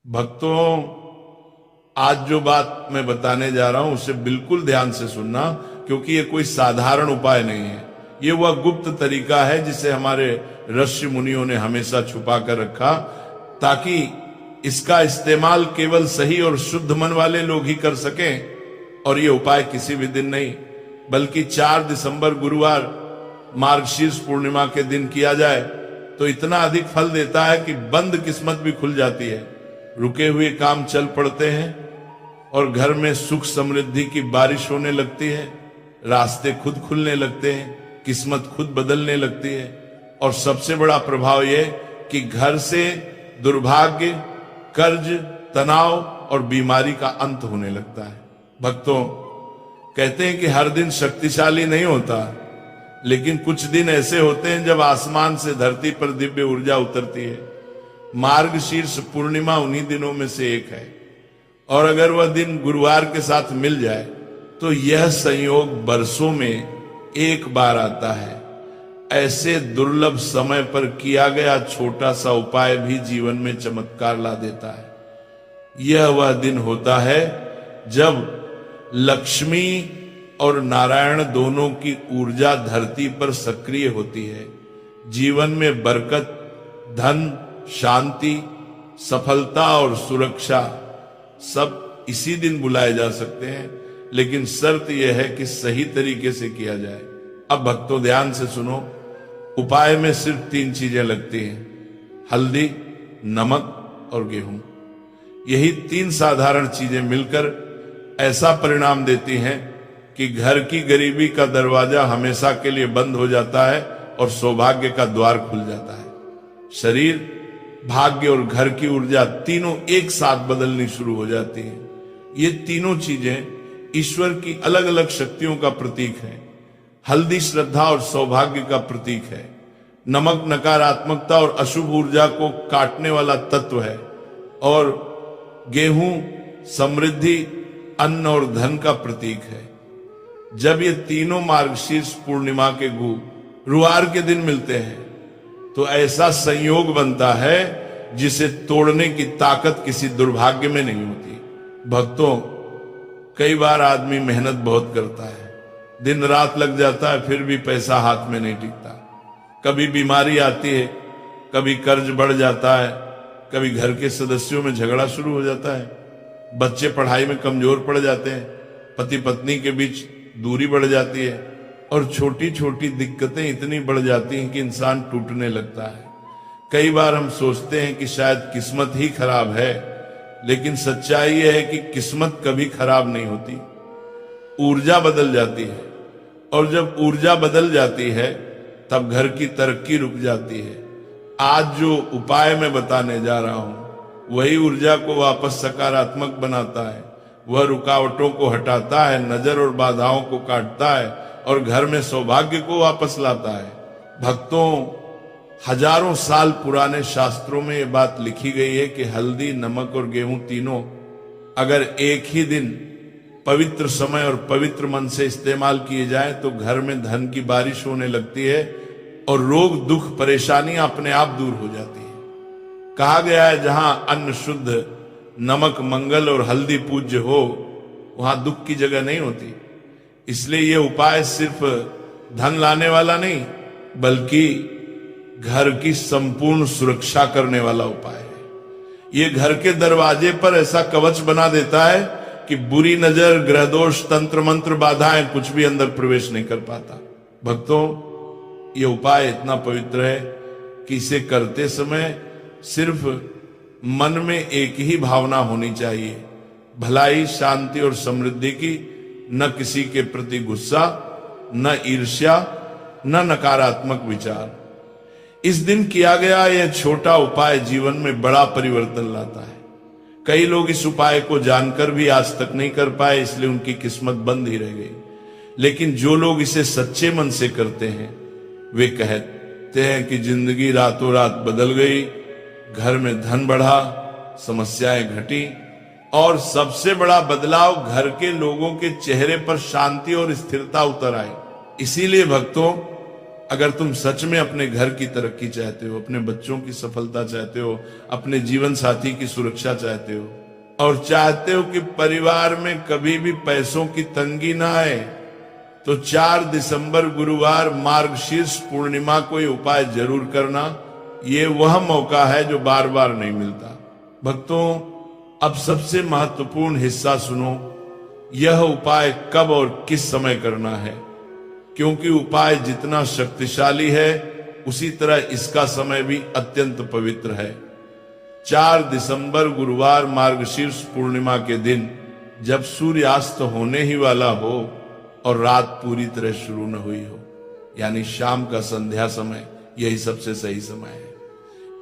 भक्तों, आज जो बात मैं बताने जा रहा हूं उसे बिल्कुल ध्यान से सुनना, क्योंकि ये कोई साधारण उपाय नहीं है। ये वह गुप्त तरीका है जिसे हमारे ऋषि मुनियों ने हमेशा छुपा कर रखा, ताकि इसका इस्तेमाल केवल सही और शुद्ध मन वाले लोग ही कर सकें। और ये उपाय किसी भी दिन नहीं, बल्कि 4 दिसंबर गुरुवार मार्गशीर्ष पूर्णिमा के दिन किया जाए तो इतना अधिक फल देता है कि बंद किस्मत भी खुल जाती है, रुके हुए काम चल पड़ते हैं और घर में सुख समृद्धि की बारिश होने लगती है, रास्ते खुद खुलने लगते हैं, किस्मत खुद बदलने लगती है। और सबसे बड़ा प्रभाव यह कि घर से दुर्भाग्य, कर्ज, तनाव और बीमारी का अंत होने लगता है। भक्तों, कहते हैं कि हर दिन शक्तिशाली नहीं होता, लेकिन कुछ दिन ऐसे होते हैं जब आसमान से धरती पर दिव्य ऊर्जा उतरती है। मार्गशीर्ष पूर्णिमा उन्हीं दिनों में से एक है, और अगर वह दिन गुरुवार के साथ मिल जाए तो यह संयोग बरसों में एक बार आता है। ऐसे दुर्लभ समय पर किया गया छोटा सा उपाय भी जीवन में चमत्कार ला देता है। यह वह दिन होता है जब लक्ष्मी और नारायण दोनों की ऊर्जा धरती पर सक्रिय होती है। जीवन में बरकत, धन, शांति, सफलता और सुरक्षा सब इसी दिन बुलाए जा सकते हैं, लेकिन शर्त यह है कि सही तरीके से किया जाए। अब भक्तों, ध्यान से सुनो। उपाय में सिर्फ 3 चीजें लगती हैं: हल्दी, नमक और गेहूं। यही 3 साधारण चीजें मिलकर ऐसा परिणाम देती हैं कि घर की गरीबी का दरवाजा हमेशा के लिए बंद हो जाता है और सौभाग्य का द्वार खुल जाता है। शरीर, भाग्य और घर की ऊर्जा तीनों एक साथ बदलनी शुरू हो जाती है। ये तीनों चीजें ईश्वर की अलग अलग शक्तियों का प्रतीक है। हल्दी श्रद्धा और सौभाग्य का प्रतीक है। नमक नकारात्मकता और अशुभ ऊर्जा को काटने वाला तत्व है, और गेहूं समृद्धि, अन्न और धन का प्रतीक है। जब ये तीनों मार्गशीर्ष पूर्णिमा के गुरुवार के दिन मिलते हैं तो ऐसा संयोग बनता है जिसे तोड़ने की ताकत किसी दुर्भाग्य में नहीं होती। भक्तों, कई बार आदमी मेहनत बहुत करता है, दिन रात लग जाता है, फिर भी पैसा हाथ में नहीं टिकता। कभी बीमारी आती है, कभी कर्ज बढ़ जाता है, कभी घर के सदस्यों में झगड़ा शुरू हो जाता है, बच्चे पढ़ाई में कमजोर पड़ जाते हैं, पति पत्नी के बीच दूरी बढ़ जाती है, और छोटी छोटी दिक्कतें इतनी बढ़ जाती हैं कि इंसान टूटने लगता है। कई बार हम सोचते हैं कि शायद किस्मत ही खराब है, लेकिन सच्चाई यह है कि किस्मत कभी खराब नहीं होती, ऊर्जा बदल जाती है। और जब ऊर्जा बदल जाती है तब घर की तरक्की रुक जाती है। आज जो उपाय मैं बताने जा रहा हूं वही ऊर्जा को वापस सकारात्मक बनाता है। वह रुकावटों को हटाता है, नजर और बाधाओं को काटता है और घर में सौभाग्य को वापस लाता है। भक्तों, हजारों साल पुराने शास्त्रों में यह बात लिखी गई है कि हल्दी, नमक और गेहूं तीनों अगर एक ही दिन पवित्र समय और पवित्र मन से इस्तेमाल किए जाएं तो घर में धन की बारिश होने लगती है और रोग, दुख, परेशानियां अपने आप दूर हो जाती है। कहा गया है, जहां अन्न शुद्ध, नमक मंगल और हल्दी पूज्य हो, वहां दुख की जगह नहीं होती। इसलिए यह उपाय सिर्फ धन लाने वाला नहीं, बल्कि घर की संपूर्ण सुरक्षा करने वाला उपाय है। यह घर के दरवाजे पर ऐसा कवच बना देता है कि बुरी नजर, ग्रह दोष, तंत्र मंत्र, बाधाएं कुछ भी अंदर प्रवेश नहीं कर पाता। भक्तों, यह उपाय इतना पवित्र है कि इसे करते समय सिर्फ मन में एक ही भावना होनी चाहिए: भलाई, शांति और समृद्धि की। न किसी के प्रति गुस्सा, न ईर्ष्या, न नकारात्मक विचार। इस दिन किया गया यह छोटा उपाय जीवन में बड़ा परिवर्तन लाता है। कई लोग इस उपाय को जानकर भी आज तक नहीं कर पाए, इसलिए उनकी किस्मत बंद ही रह गई। लेकिन जो लोग इसे सच्चे मन से करते हैं वे कहते हैं कि जिंदगी रातों रात बदल गई, घर में धन बढ़ा, समस्याएं घटी, और सबसे बड़ा बदलाव, घर के लोगों के चेहरे पर शांति और स्थिरता उतर आई। इसीलिए भक्तों, अगर तुम सच में अपने घर की तरक्की चाहते हो, अपने बच्चों की सफलता चाहते हो, अपने जीवन साथी की सुरक्षा चाहते हो, और चाहते हो कि परिवार में कभी भी पैसों की तंगी ना आए, तो 4 दिसंबर गुरुवार मार्गशीर्ष पूर्णिमा को ये उपाय जरूर करना। ये वह मौका है जो बार बार नहीं मिलता। भक्तों, अब सबसे महत्वपूर्ण हिस्सा सुनो। यह उपाय कब और किस समय करना है, क्योंकि उपाय जितना शक्तिशाली है उसी तरह इसका समय भी अत्यंत पवित्र है। 4 दिसंबर गुरुवार मार्गशीर्ष पूर्णिमा के दिन, जब सूर्यास्त होने ही वाला हो और रात पूरी तरह शुरू न हुई हो, यानी शाम का संध्या समय, यही सबसे सही समय है।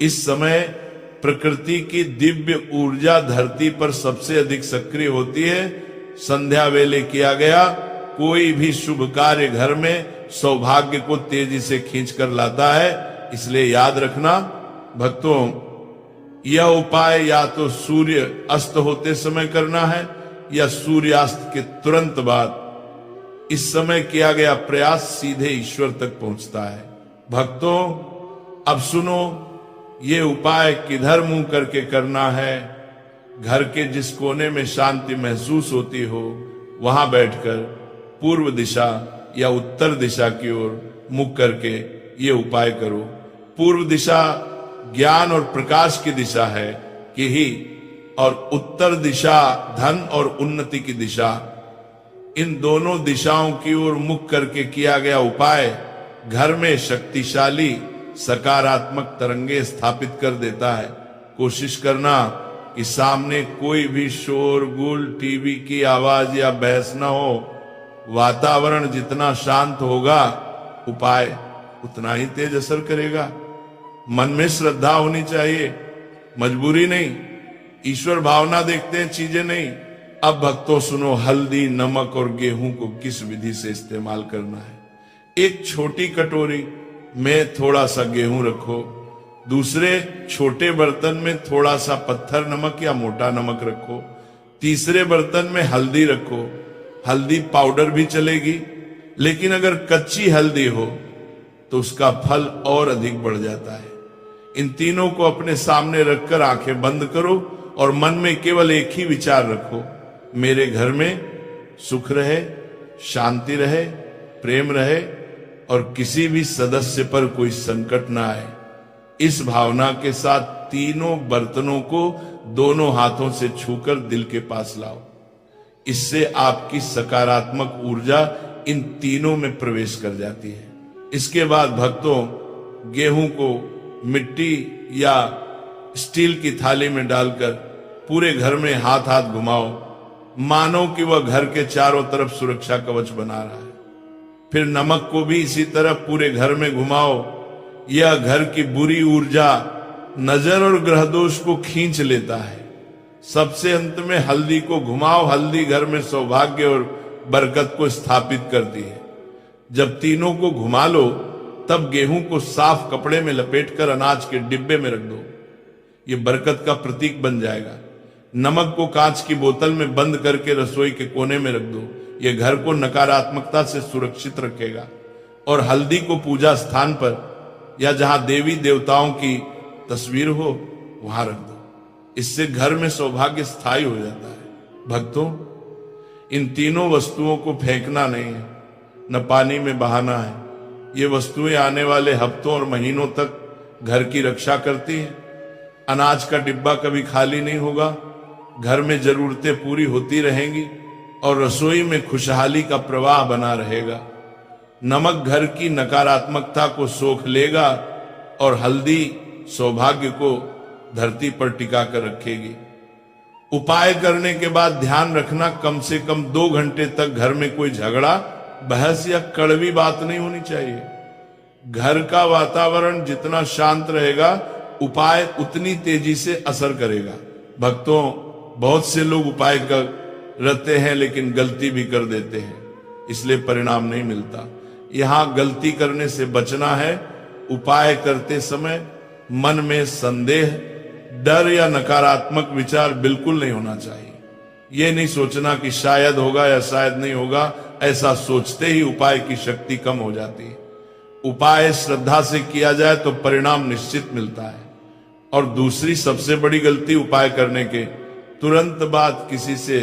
इस समय प्रकृति की दिव्य ऊर्जा धरती पर सबसे अधिक सक्रिय होती है। संध्या वेले किया गया कोई भी शुभ कार्य घर में सौभाग्य को तेजी से खींच कर लाता है। इसलिए याद रखना भक्तों, यह उपाय या तो सूर्य अस्त होते समय करना है या सूर्यास्त के तुरंत बाद। इस समय किया गया प्रयास सीधे ईश्वर तक पहुंचता है। भक्तों, अब सुनो, ये उपाय किधर मुंह करके करना है। घर के जिस कोने में शांति महसूस होती हो, वहां बैठकर पूर्व दिशा या उत्तर दिशा की ओर मुख करके ये उपाय करो। पूर्व दिशा ज्ञान और प्रकाश की दिशा है कि ही, और उत्तर दिशा धन और उन्नति की दिशा। इन दोनों दिशाओं की ओर मुख करके किया गया उपाय घर में शक्तिशाली सकारात्मक तरंगे स्थापित कर देता है। कोशिश करना कि सामने कोई भी शोरगुल, टीवी की आवाज या बहस न हो। वातावरण जितना शांत होगा, उपाय उतना ही तेज असर करेगा। मन में श्रद्धा होनी चाहिए, मजबूरी नहीं। ईश्वर भावना देखते हैं, चीजें नहीं। अब भक्तों सुनो, हल्दी, नमक और गेहूं को किस विधि से इस्तेमाल करना है। एक छोटी कटोरी में थोड़ा सा गेहूं रखो, दूसरे छोटे बर्तन में थोड़ा सा पत्थर नमक या मोटा नमक रखो, तीसरे बर्तन में हल्दी रखो। हल्दी पाउडर भी चलेगी, लेकिन अगर कच्ची हल्दी हो तो उसका फल और अधिक बढ़ जाता है। इन तीनों को अपने सामने रखकर आंखें बंद करो और मन में केवल एक ही विचार रखो, मेरे घर में सुख रहे, शांति रहे, प्रेम रहे और किसी भी सदस्य पर कोई संकट ना आए। इस भावना के साथ तीनों बर्तनों को दोनों हाथों से छूकर दिल के पास लाओ। इससे आपकी सकारात्मक ऊर्जा इन तीनों में प्रवेश कर जाती है। इसके बाद भक्तों, गेहूं को मिट्टी या स्टील की थाली में डालकर पूरे घर में हाथ हाथ घुमाओ, मानो कि वह घर के चारों तरफ सुरक्षा कवच बना रहा है। फिर नमक को भी इसी तरह पूरे घर में घुमाओ। यह घर की बुरी ऊर्जा, नजर और ग्रह दोष को खींच लेता है। सबसे अंत में हल्दी को घुमाओ। हल्दी घर में सौभाग्य और बरकत को स्थापित करती है। जब तीनों को घुमा लो, तब गेहूं को साफ कपड़े में लपेटकर अनाज के डिब्बे में रख दो। ये बरकत का प्रतीक बन जाएगा। नमक को कांच की बोतल में बंद करके रसोई के कोने में रख दो। ये घर को नकारात्मकता से सुरक्षित रखेगा। और हल्दी को पूजा स्थान पर या जहां देवी देवताओं की तस्वीर हो, वहां रख दो। इससे घर में सौभाग्य स्थायी हो जाता है। भक्तों, इन तीनों वस्तुओं को फेंकना नहीं है, न पानी में बहाना है। ये वस्तुएं आने वाले हफ्तों और महीनों तक घर की रक्षा करती हैं। अनाज का डिब्बा कभी खाली नहीं होगा, घर में जरूरतें पूरी होती रहेंगी और रसोई में खुशहाली का प्रवाह बना रहेगा। नमक घर की नकारात्मकता को सोख लेगा और हल्दी सौभाग्य को धरती पर टिका कर रखेगी। उपाय करने के बाद ध्यान रखना, कम से कम 2 घंटे तक घर में कोई झगड़ा, बहस या कड़वी बात नहीं होनी चाहिए। घर का वातावरण जितना शांत रहेगा, उपाय उतनी तेजी से असर करेगा। भक्तों, बहुत से लोग उपाय करते हैं लेकिन गलती भी कर देते हैं, इसलिए परिणाम नहीं मिलता। यहां गलती करने से बचना है। उपाय करते समय मन में संदेह, डर या नकारात्मक विचार बिल्कुल नहीं होना चाहिए। यह नहीं सोचना कि शायद होगा या शायद नहीं होगा। ऐसा सोचते ही उपाय की शक्ति कम हो जाती है। उपाय श्रद्धा से किया जाए तो परिणाम निश्चित मिलता है। और दूसरी सबसे बड़ी गलती उपाय करने के तुरंत बाद किसी से